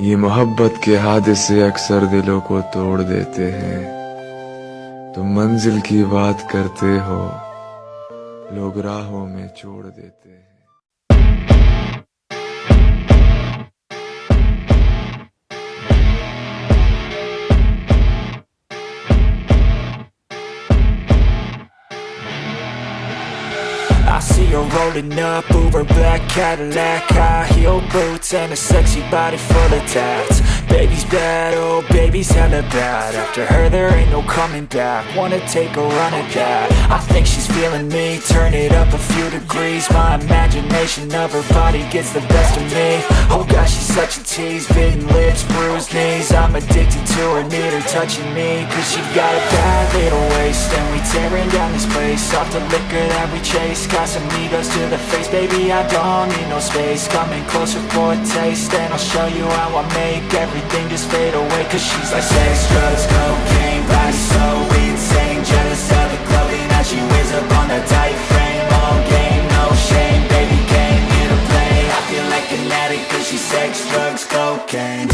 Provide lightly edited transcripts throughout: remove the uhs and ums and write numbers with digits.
ये मोहब्बत के हादसे अक्सर दिलों को तोड़ देते हैं। तुम मंजिल की बात करते हो, लोग राहों में छोड़ देते हैं। I see her rolling up, Uber black Cadillac, high heel boots and a sexy body full of tats. Baby's bad, oh baby's hella bad. After her there ain't no coming back. Wanna take a run at that. I think she's feeling me, turn it up a few degrees. My imagination of her body gets the best of me. Oh gosh, she's such a tease, bitten lips, bruised knees. I'm addicted to her, need her touching me. Cause she got a bad little waist, and we tearing down this place. Off the liquor that we chase, got some egos to the face. Baby, I don't need no space. Coming closer for a taste, and I'll show you how I make everything just fade away. Cause she's like sex, drugs, cocaine, body so insane. Jealous of the clothing that she wears up on a tight frame. All game, no shame, baby came here to play. I feel like an addict cause she's sex, drugs, cocaine.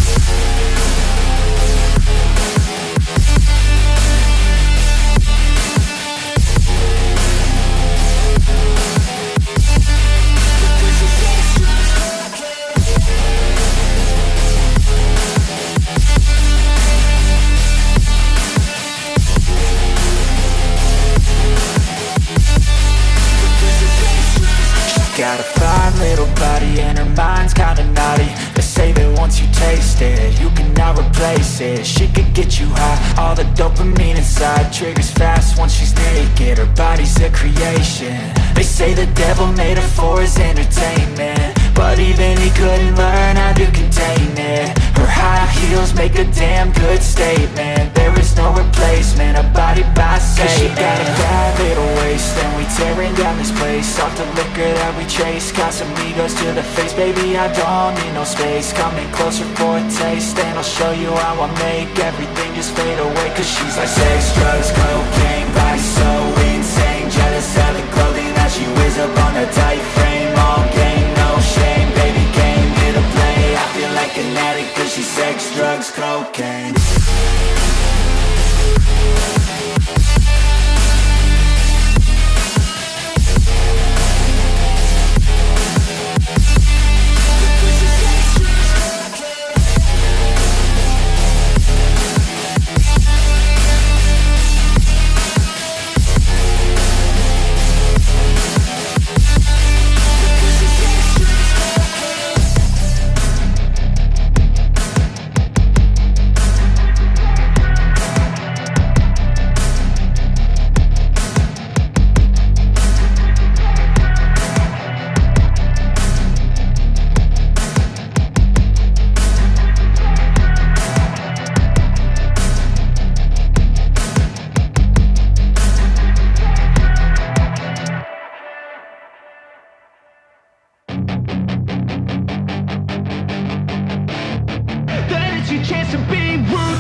Got a fine little body and her mind's kinda naughty. They say that once you taste it, you cannot replace it. She could get you high, all the dopamine inside triggers fast once she's naked. Her body's a creation. They say the devil made her for his entertainment, but even he couldn't learn how to contain it. Her high heels make a damn good statement. There is no replacement, a body by Satan. Cause she got a bad little waist, and we tearing down this place. Off the liquor that we chase, got some egos to the face. Baby, I don't need no space. Coming closer for a taste, and I'll show you how I make everything just fade away. Cause she's like sex, drugs, cocaine, body so insane. Jealous of the clothing that she wears up on a tight frame. All game, no shame, baby came here to play. I feel like an addict cause she's sex, drugs, cocaine.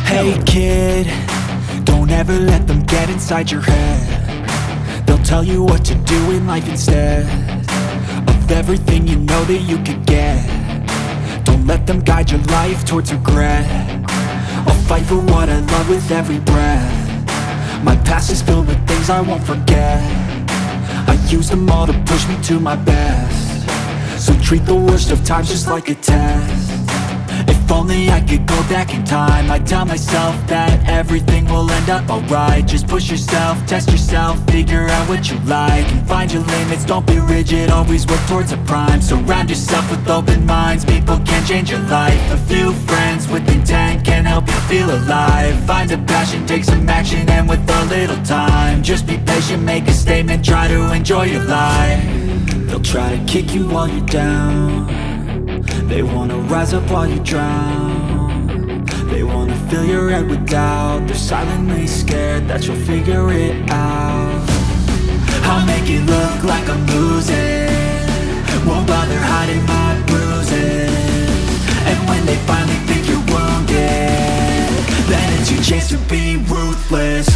Hey kid, don't ever let them get inside your head. They'll tell you what to do in life instead of everything you know that you could get. Don't let them guide your life towards regret. I'll fight for what I love with every breath. My past is filled with things I won't forget. I use them all to push me to my best. So treat the worst of times just like a test. If only I could go back in time, I'd tell myself that everything will end up alright. Just push yourself, test yourself, figure out what you like, and find your limits, don't be rigid, always work towards a prime. Surround yourself with open minds, people can change your life. A few friends with intent can help you feel alive. Find a passion, take some action, and with a little time, just be patient, make a statement, try to enjoy your life. They'll try to kick you while you're down, they wanna rise up while you drown. They wanna fill your head with doubt. They're silently scared that you'll figure it out. I'll make it look like I'm losing, won't bother hiding my bruises. And when they finally think you're wounded, then it's your chance to be ruthless.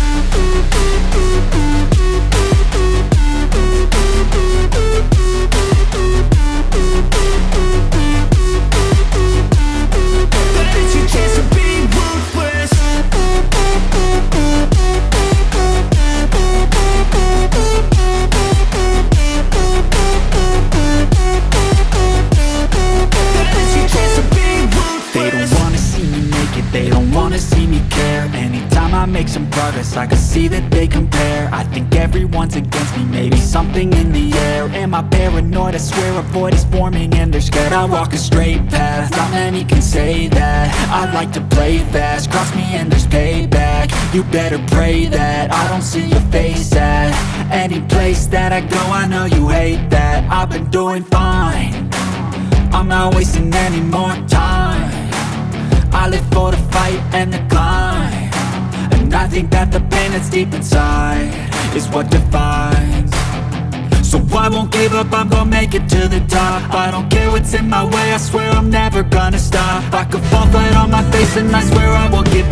make some progress, I can see that they compare. I think everyone's against me, maybe something in the air. Am I paranoid? I swear a void is forming and they're scared. I walk a straight path, not many can say that. I like to play fast, cross me and there's payback. You better pray that I don't see your face at any place that I go. I know you hate that. I've been doing fine, I'm not wasting any more time. I live for the fight and the climb, and I think that the pain that's deep inside is what defines. So I won't give up, I'm gonna make it to the top. I don't care what's in my way, I swear I'm never gonna stop. I could fall flat on my face and I swear I won't give